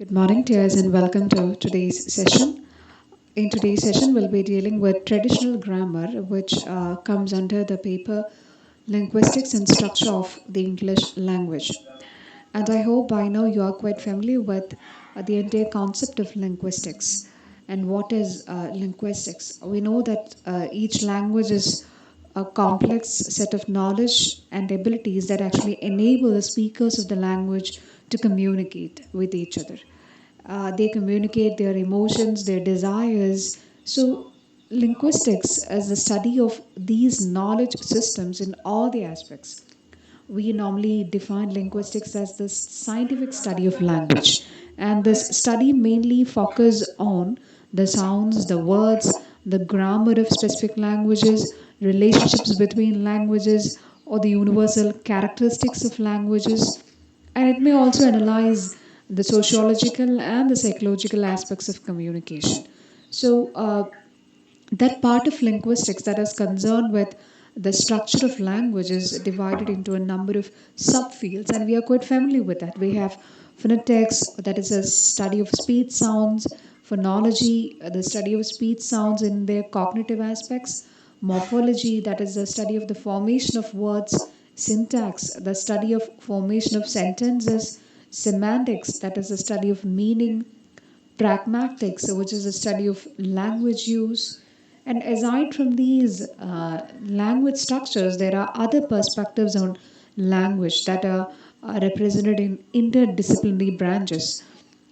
Good morning, dears, and welcome to today's session. In today's session, we'll be dealing with traditional grammar, which comes under the paper Linguistics and Structure of the English Language. And I hope by now you are quite familiar with the entire concept of linguistics. And what is linguistics? We know that each language is a complex set of knowledge and abilities that actually enable the speakers of the language to communicate with each other. They communicate their emotions, their desires. So, linguistics is the study of these knowledge systems in all the aspects. We normally define linguistics as the scientific study of language, and this study mainly focuses on the sounds, the words, the grammar of specific languages, relationships between languages, or the universal characteristics of languages. And it may also analyze the sociological and the psychological aspects of communication. So, that part of linguistics that is concerned with the structure of language is divided into a number of subfields, and we are quite familiar with that. We have phonetics, that is a study of speech sounds; phonology, the study of speech sounds in their cognitive aspects; morphology, that is the study of the formation of words; syntax, the study of formation of sentences; semantics, that is the study of meaning; pragmatics, which is a study of language use. And aside from these language structures, there are other perspectives on language that are represented in interdisciplinary branches.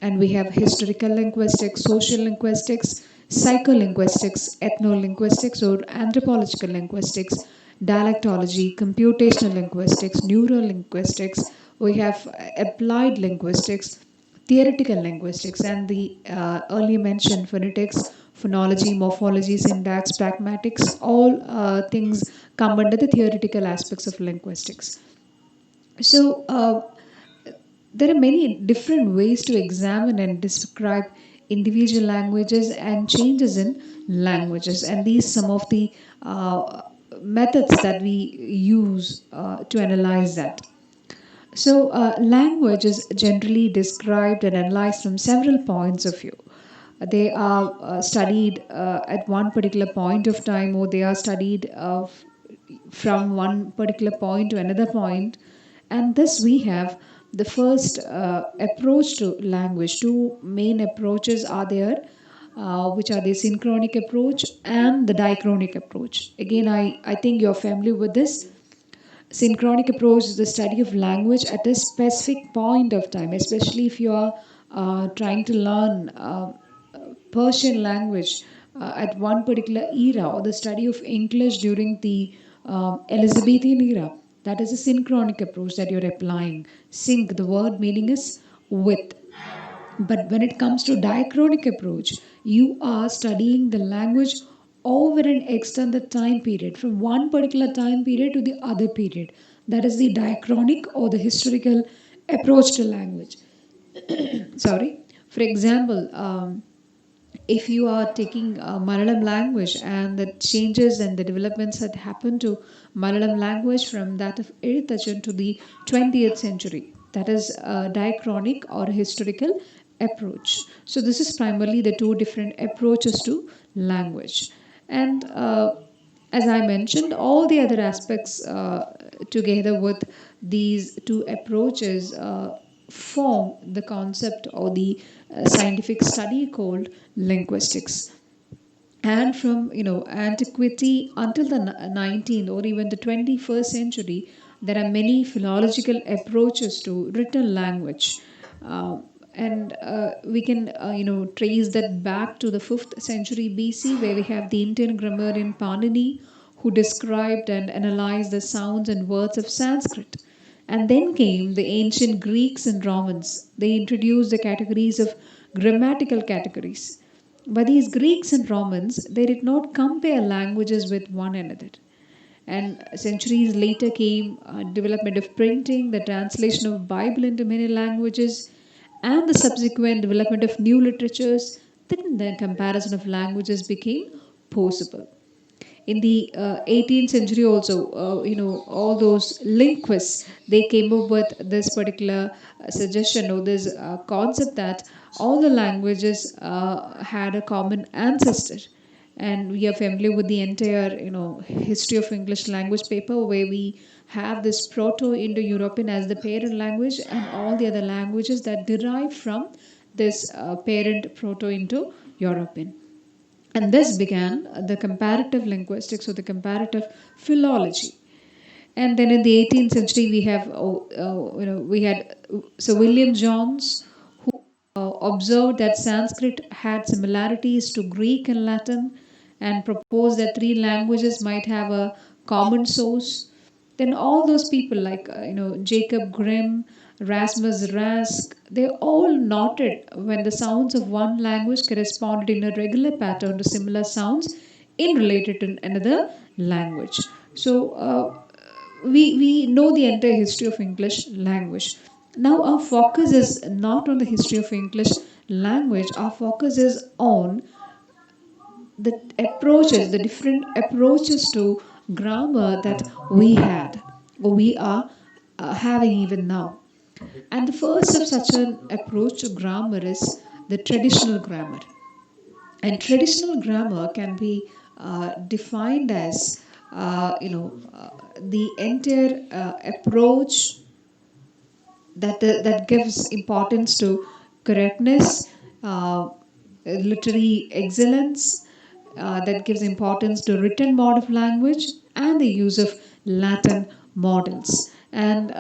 And we have historical linguistics, social linguistics, psycholinguistics, ethnolinguistics or anthropological linguistics, dialectology, computational linguistics, neurolinguistics. We have applied linguistics, theoretical linguistics, and the earlier mentioned phonetics, phonology, morphology, syntax, pragmatics, all things come under the theoretical aspects of linguistics. So, there are many different ways to examine and describe individual languages and changes in languages, and these some of the methods that we use to analyze that. So, language is generally described and analyzed from several points of view. They are studied at one particular point of time, or they are studied from one particular point to another point. And thus, we have the first approach to language. Two main approaches are there, which are the synchronic approach and the diachronic approach. Again, I think you're familiar with this. Synchronic approach is the study of language at a specific point of time, especially if you are trying to learn Persian language at one particular era, or the study of English during the Elizabethan era. That is a synchronic approach that you're applying. Sync, the word meaning is with. But when it comes to diachronic approach, you are studying the language over an extended time period, from one particular time period to the other period. That is the diachronic or the historical approach to language. Sorry. For example, if you are taking Malayalam language and the changes and the developments that happened to Malayalam language from that of Eഴുത്തച്ഛൻ to the 20th century, that is a diachronic or historical approach. So this is primarily the two different approaches to language. And as I mentioned, all the other aspects together with these two approaches form the concept or the scientific study called linguistics. And from antiquity until the 19th or even the 21st century, there are many philological approaches to written language. And we can trace that back to the 5th century BC, where we have the Indian grammarian Panini, who described and analyzed the sounds and words of Sanskrit. And then came the ancient Greeks and Romans. They introduced the categories of grammatical categories. But these Greeks and Romans, they did not compare languages with one another. And centuries later came development of printing, the translation of Bible into many languages, and the subsequent development of new literatures. Then the comparison of languages became possible. In the 18th century also, all those linguists, they came up with this particular suggestion or this concept that all the languages had a common ancestor. And we are familiar with the entire, history of English language paper, where we have this Proto-Indo-European as the parent language, and all the other languages that derive from this parent Proto-Indo-European. And this began the comparative linguistics, or the comparative philology. And then in the 18th century, we have, we had Sir William Jones, who observed that Sanskrit had similarities to Greek and Latin, and proposed that three languages might have a common source. Then all those people like, Jacob Grimm, Rasmus Rask, they all noted when the sounds of one language corresponded in a regular pattern to similar sounds in related to another language. So we know the entire history of English language. Now our focus is not on the history of English language. Our focus is on the approaches, the different approaches to grammar that we had, or we are having even now. And the first of such an approach to grammar is the traditional grammar. And traditional grammar can be defined as, the entire approach that gives importance to correctness, literary excellence, that gives importance to written mode of language, and the use of Latin models. And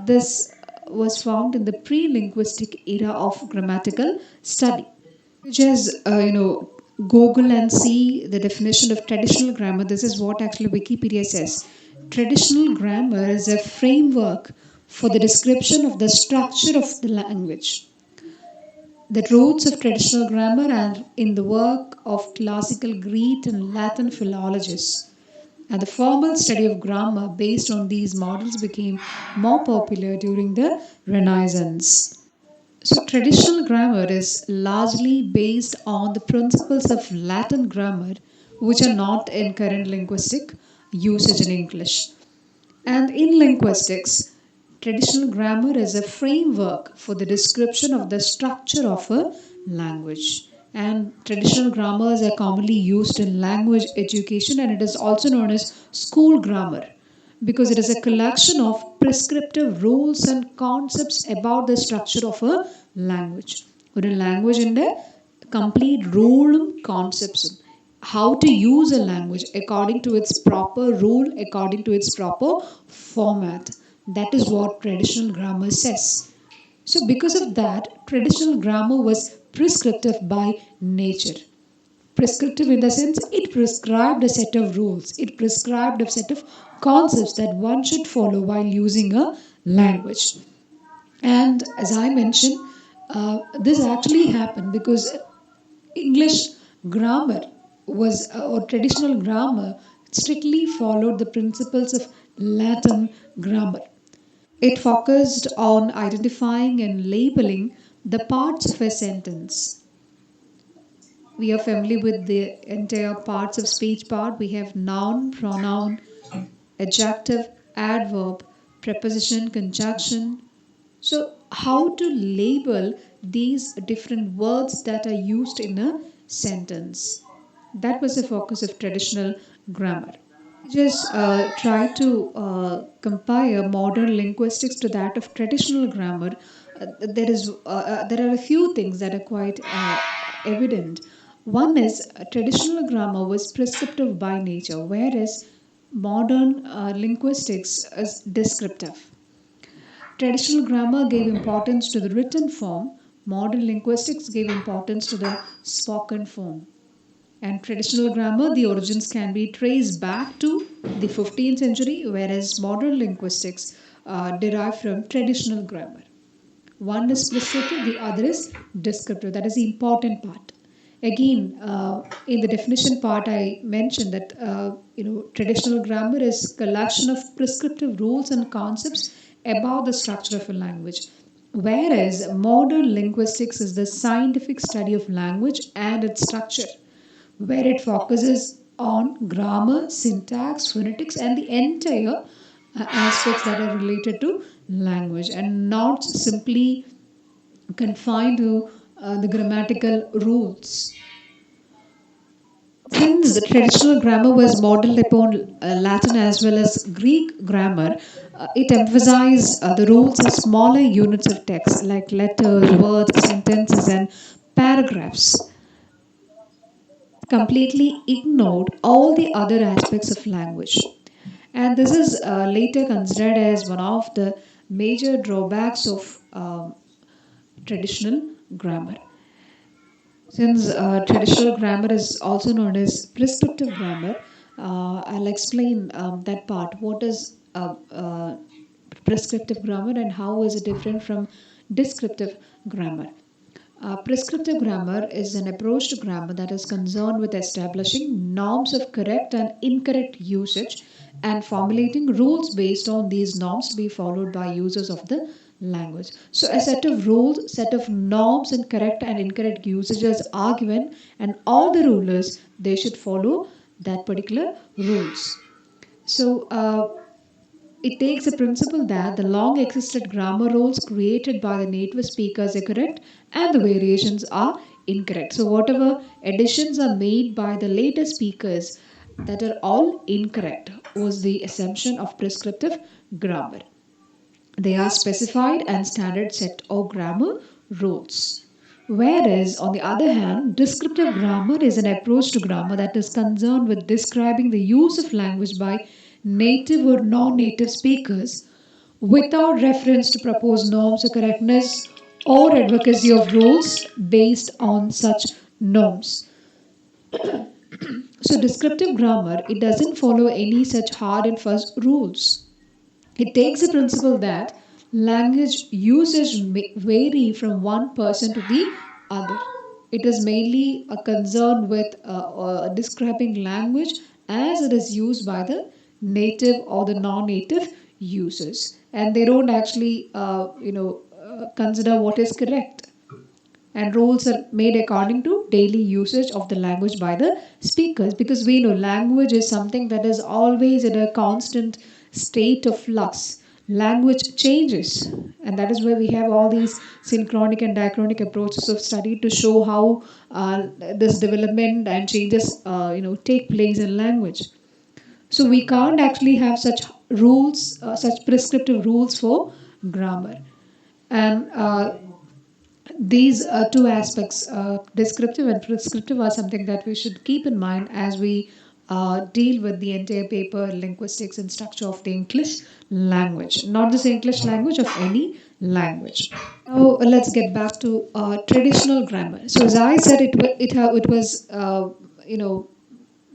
this was found in the pre-linguistic era of grammatical study. Just Google and see the definition of traditional grammar. This is what actually Wikipedia says. Traditional grammar is a framework for the description of the structure of the language. The roots of traditional grammar are in the work of classical Greek and Latin philologists. And the formal study of grammar based on these models became more popular during the Renaissance. So, traditional grammar is largely based on the principles of Latin grammar, which are not in current linguistic usage in English. And in linguistics, traditional grammar is a framework for the description of the structure of a language. And traditional grammars are commonly used in language education, and it is also known as school grammar, because it is a collection of prescriptive rules and concepts about the structure of a language. ഒരു ലാംഗ്വേജിൻ്റെ complete റൂളും കോൺസെപ്റ്റ്സും, how to use a language according to its proper rule, according to its proper format. That is what traditional grammar says. So because of that, traditional grammar was prescriptive by nature. Prescriptive in the sense it prescribed a set of rules, it prescribed a set of concepts that one should follow while using a language. And as I mentioned, this actually happened because English grammar was, or traditional grammar, strictly followed the principles of Latin grammar. It focused on identifying and labeling the parts of a sentence. We are familiar with the entire parts of speech part. We have noun, pronoun, adjective, adverb, preposition, conjunction. So, how to label these different words that are used in a sentence? That was the focus of traditional grammar. Just try to compare modern linguistics to that of traditional grammar. There are a few things that are quite evident. One is traditional grammar was prescriptive by nature, whereas modern linguistics is descriptive. Traditional grammar gave importance to the written form, modern linguistics gave importance to the spoken form. And traditional grammar, the origins can be traced back to the 15th century, whereas modern linguistics derive from traditional grammar. One is prescriptive, the other is descriptive. That is the important part. Again, in the definition part, I mentioned that traditional grammar is collection of prescriptive rules and concepts about the structure of a language, whereas modern linguistics is the scientific study of language and its structure, where it focuses on grammar, syntax, phonetics, and the entire aspects that are related to language, and not simply confined to the grammatical rules. Since the traditional grammar was modeled upon Latin as well as Greek grammar, it emphasized the rules of smaller units of text like letters, words, sentences, and paragraphs, completely ignored all the other aspects of language. And this is later considered as one of the major drawbacks of traditional grammar. Since traditional grammar is also known as prescriptive grammar, I'll explain that part. What is prescriptive grammar and how is it different from descriptive grammar? Prescriptive grammar is an approach to grammar that is concerned with establishing norms of correct and incorrect usage and formulating rules based on these norms to be followed by users of the language. So, a set of rules, set of norms, and correct and incorrect usages are given, and all the rulers they should follow that particular rules. So, it takes the principle that the long existed grammar rules created by the native speakers are correct and the variations are incorrect. So, whatever additions are made by the later speakers that are all incorrect was the assumption of prescriptive grammar. They are specified and standard set of grammar rules. Whereas, on the other hand, descriptive grammar is an approach to grammar that is concerned with describing the use of language by native or non native speakers without reference to proposed norms or correctness or advocacy of rules based on such norms. So, descriptive grammar, it doesn't follow any such hard and fast rules. It takes the principle that language usage may vary from one person to the other. It is mainly a concern with describing language as it is used by the native or the non-native users, and they don't actually, consider what is correct, and rules are made according to daily usage of the language by the speakers, because we know language is something that is always in a constant state of flux. Language changes, and that is why we have all these synchronic and diachronic approaches of study to show how this development and changes take place in language. So we can't actually have such rules, such prescriptive rules for grammar. And these two aspects, descriptive and prescriptive, are something that we should keep in mind as we deal with the entire paper, linguistics and structure of the English language, not just English language, of any language. Now let's get back to traditional grammar. So as I said, it was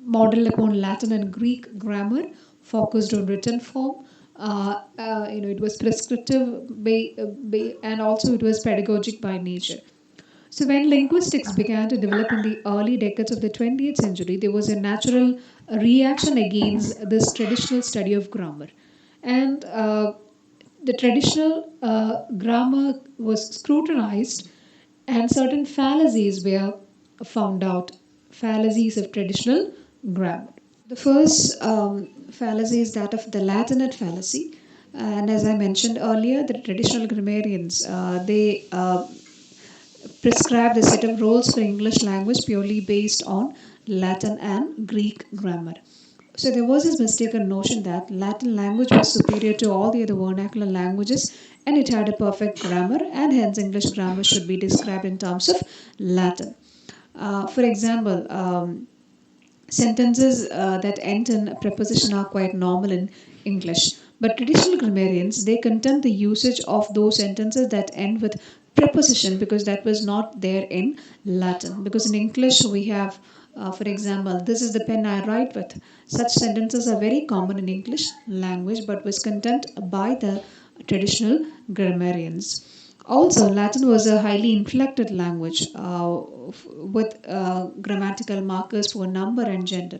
modeled upon Latin and Greek grammar, focused on written form. It was prescriptive and also it was pedagogic by nature. So when linguistics began to develop in the early decades of the 20th century, there was a natural reaction against this traditional study of grammar. And the traditional grammar was scrutinized, and certain fallacies were found out, fallacies of traditional grammar. The first fallacy is that of the Latinate fallacy. And as I mentioned earlier, the traditional grammarians, they prescribed a set of rules for English language purely based on Latin and Greek grammar. So there was this mistaken notion that Latin language was superior to all the other vernacular languages and it had a perfect grammar, and hence English grammar should be described in terms of Latin. For example, sentences that end in preposition are quite normal in English, but traditional grammarians they contend the usage of those sentences that end with preposition because that was not there in Latin. Because in English we have, for example, this is the pen I write with. Such sentences are very common in English language, but was content by the traditional grammarians. Also, Latin was a highly inflected language with grammatical markers for number and gender.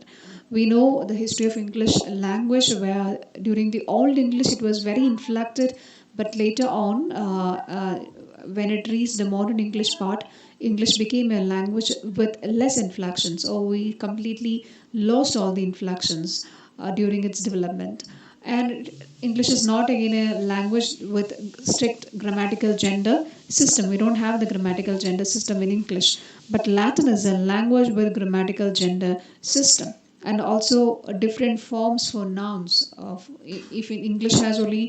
We know the history of English language where during the Old English it was very inflected, but later on, when it reached the modern English part, English became a language with less inflections, or we completely lost all the inflections during its development. And English is not again a language with strict grammatical gender system. We don't have the grammatical gender system in English, but Latin is a language with grammatical gender system, and also different forms for nouns. If in English has only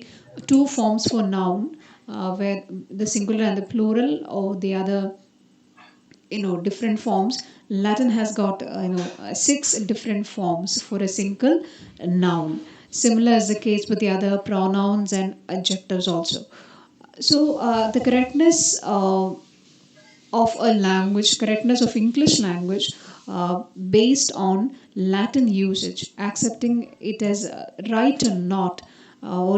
two forms for noun, where the singular and the plural, or the other, different forms. Latin has got six different forms for a single noun. Similar is the case with the other pronouns and adjectives also. So the correctness of a language, correctness of English language, based on Latin usage, accepting it as right or not, or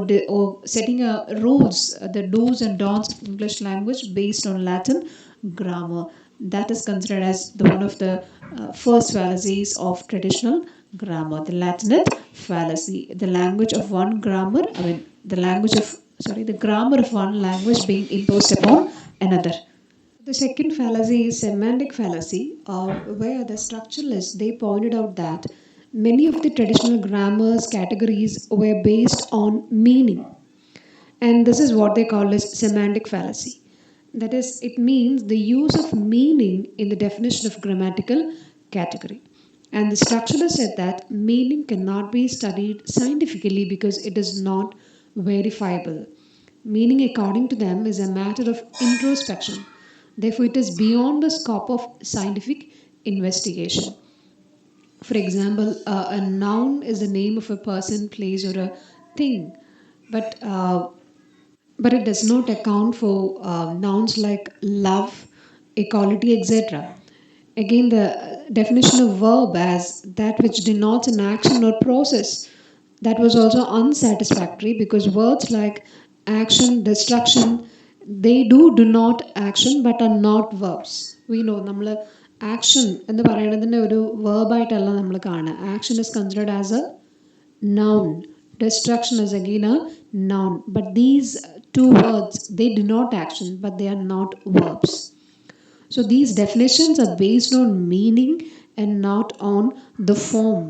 setting rules, the do's and don'ts of English language based on Latin grammar. That is considered as one of the first fallacies of traditional grammar, the Latinate fallacy, the language of one grammar. I mean, the grammar of one language being imposed upon another. The second fallacy is semantic fallacy, where the structuralists they pointed out that many of the traditional grammars categories were based on meaning, and this is what they call as semantic fallacy. That is, it means the use of meaning in the definition of grammatical category. And the structuralist said that meaning cannot be studied scientifically because it is not verifiable. Meaning, according to them, is a matter of introspection. Therefore, it is beyond the scope of scientific investigation. For example, a noun is the name of a person, place, or a thing, but it does not account for nouns like love, equality, etc. Again, the definition of verb as that which denotes an action or process, that was also unsatisfactory because words like action, destruction, they do denote action but are not verbs. We know നമ്മൾ action എന്ന് പറയുന്നതിൻ്റെ ഒരു വേർബായിട്ടല്ല നമ്മൾ കാണുക. Action is considered as A noun. Destruction is again a noun. But these two words, they denote action, but they are not verbs. So these definitions are based on meaning and not on the form.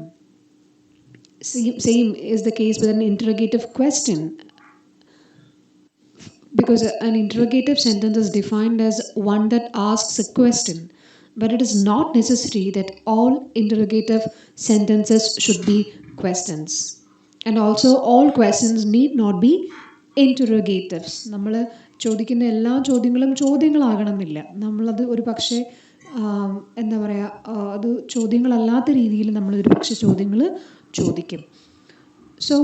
Same is the case with an interrogative question, because an interrogative sentence is defined as one that asks a question, but it is not necessary that all interrogative sentences should be questions, and also all questions need not be interrogatives. നമ്മൾ ചോദിക്കുന്ന എല്ലാ ചോദ്യങ്ങളും ചോദ്യങ്ങളാകണമെന്നില്ല. നമ്മളത് ഒരു പക്ഷേ എന്താ പറയുക, അത് ചോദ്യങ്ങളല്ലാത്ത രീതിയിൽ നമ്മളൊരു പക്ഷേ ചോദ്യങ്ങൾ ചോദിക്കും. So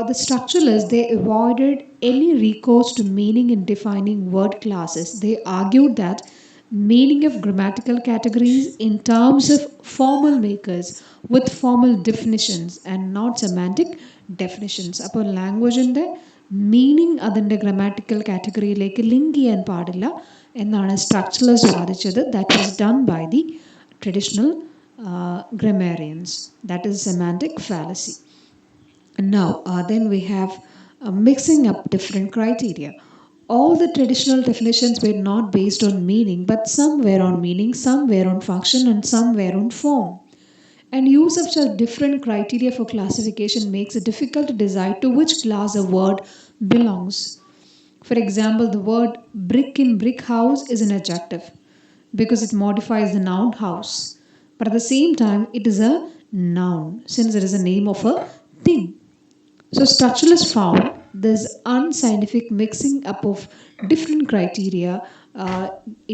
the structuralists they avoided any recourse to meaning in defining word classes. They argued that meaning of grammatical categories in terms of formal makers with formal definitions and not semantic definitions. അപ്പോൾ ലാംഗ്വേജിൻ്റെ meaning അതിൻ്റെ grammatical കാറ്റഗറിയിലേക്ക് link ചെയ്യാൻ പാടില്ല എന്നാണ് structuralist വാദിച്ചത്. That was done by the traditional grammarians. That is semantic fallacy. Now, then we have mixing up different criteria. All the traditional definitions were not based on meaning, but some were on meaning, some were on function, and some were on form. And use of such different criteria for classification makes it difficult to decide to which class a word belongs. For example, the word brick in brick house is an adjective because it modifies the noun house. But at the same time, it is a noun since it is a name of a thing. So structuralists found this unscientific mixing up of different criteria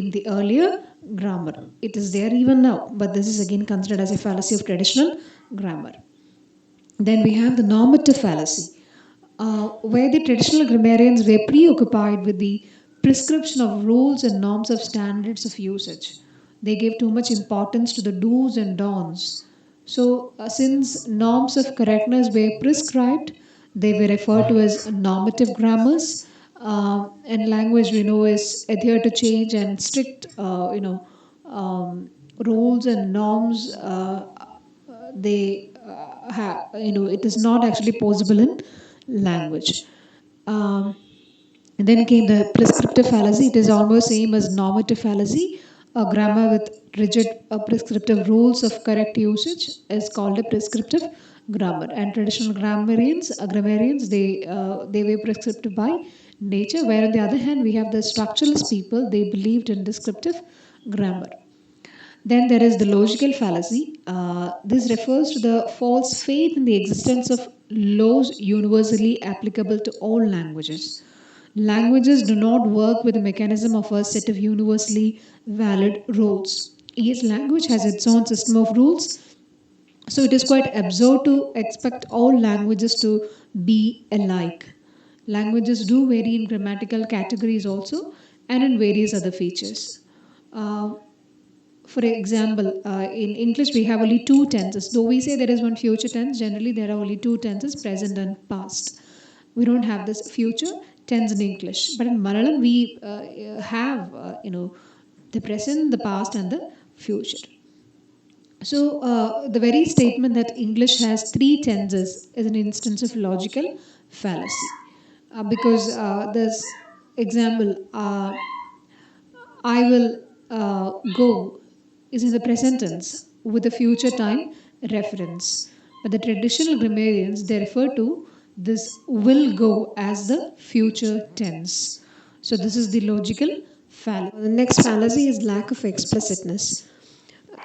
in the earlier grammar. It is there even now, but this is again considered as a fallacy of traditional grammar. Then we have the normative fallacy, where the traditional grammarians were preoccupied with the prescription of rules and norms of standards of usage. They gave too much importance to the do's and don'ts. So, since norms of correctness were prescribed, they were referred to as normative grammars. And language we know is adhere to change and strict, rules and norms. They have, it is not actually possible in language. Um, and then came the prescriptive fallacy. It is almost same as normative fallacy. A grammar with rigid prescriptive rules of correct usage is called a prescriptive grammar. And traditional grammarians, they were prescriptive by nature. Where on the other hand, we have the structuralist people. They believed in descriptive grammar. Then there is the logical fallacy. This refers to the false faith in the existence of laws universally applicable to all languages. Languages do not work with the mechanism of a set of universally valid rules. Each language has its own system of rules, so it is quite absurd to expect all languages to be alike. Languages do vary in grammatical categories also and in various other features. Uh, for example, in English we have only two tenses. Though we say there is one future tense, generally there are only two tenses, present and past. We don't have this future tense in English. But in Malayalam we have, the present, the past, and the future. So, the very statement that English has three tenses is an instance of logical fallacy. Because this example, I will go is in the present tense with a future time reference. But the traditional grammarians, they refer to this will go as the future tense. So, this is the logical fallacy. The next fallacy is lack of explicitness.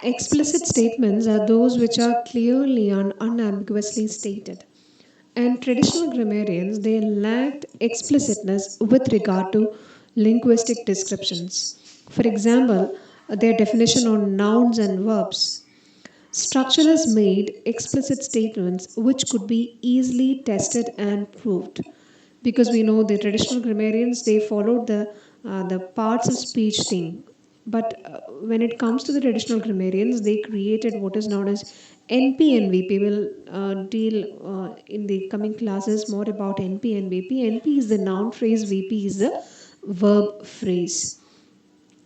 Explicit statements are those which are clearly and unambiguously stated. And traditional grammarians, they lacked explicitness with regard to linguistic descriptions. For example, their definition on nouns and verbs. Structuralists made explicit statements which could be easily tested and proved, because we know the traditional grammarians, they followed the parts of speech thing. But when it comes to the traditional grammarians, they created what is known as NP and VP. We'll deal in the coming classes more about NP and VP. NP is the noun phrase, VP is the verb phrase.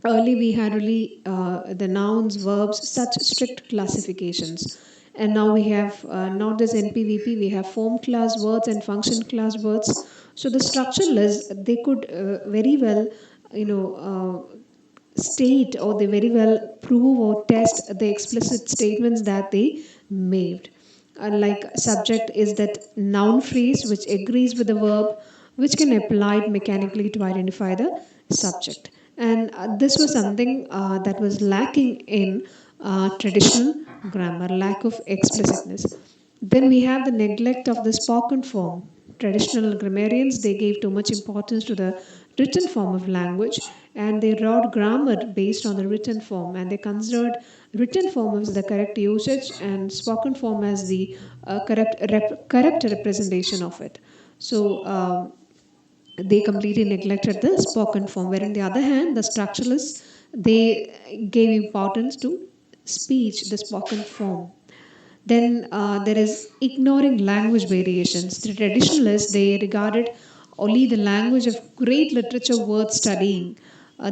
Early we had only the nouns, verbs, such strict classifications. And now we have not this NPVP, we have form class words and function class words. So the structuralists, they could very well, state, or they very well prove or test the explicit statements that they made. Like subject is that noun phrase which agrees with the verb, which can apply it mechanically to identify the subject. And this was something that was lacking in traditional grammar, lack of explicitness. Then we have the neglect of the spoken form. Traditional grammarians, they gave too much importance to the written form of language, and they wrote grammar based on the written form, and they considered written form as the correct usage and spoken form as the correct representation of it. So they completely neglected the spoken form, where on the other hand the structuralists, they gave importance to speech, the spoken form. Then there is ignoring language variations. The traditionalists, they regarded only the language of great literature worth studying.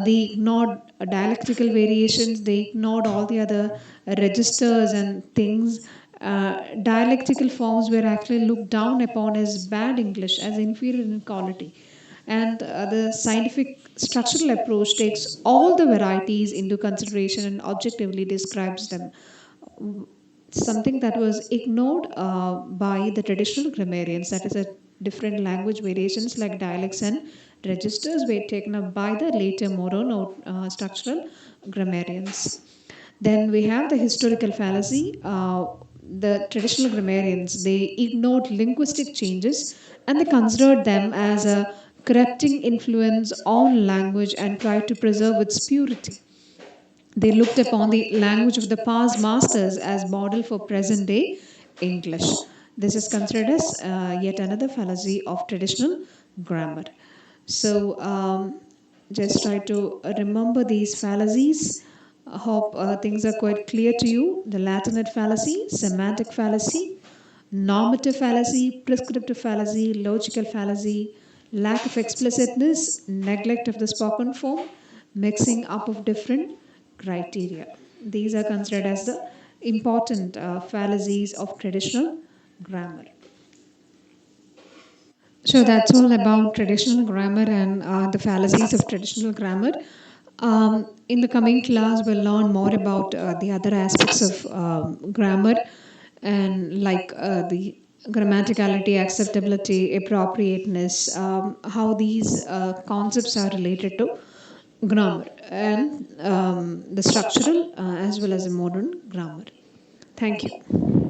They ignored dialectical variations, they ignored all the other registers and things. Dialectical forms were actually looked down upon as bad English, as inferior in quality. And the scientific structural approach takes all the varieties into consideration and objectively describes them, something that was ignored by the traditional grammarians. That is, a different language variations like dialects and registers were taken up by the later modern or structural grammarians. Then we have the historical fallacy. The traditional grammarians, they ignored linguistic changes and they considered them as a corrupting influence on language and tried to preserve its purity. They looked upon the language of the past masters as model for present day English. This is considered as yet another fallacy of traditional grammar. So, just try to remember these fallacies. I hope things are quite clear to you. The Latinate fallacy, semantic fallacy, normative fallacy, prescriptive fallacy, logical fallacy, lack of explicitness, neglect of the spoken form, mixing up of different criteria. These are considered as the important fallacies of traditional grammar. So that's all about traditional grammar and the fallacies of traditional grammar. In the coming class, we'll learn more about the other aspects of grammar. and like the grammaticality, acceptability, appropriateness, how these concepts are related to grammar and the structural as well as the modern grammar. Thank you.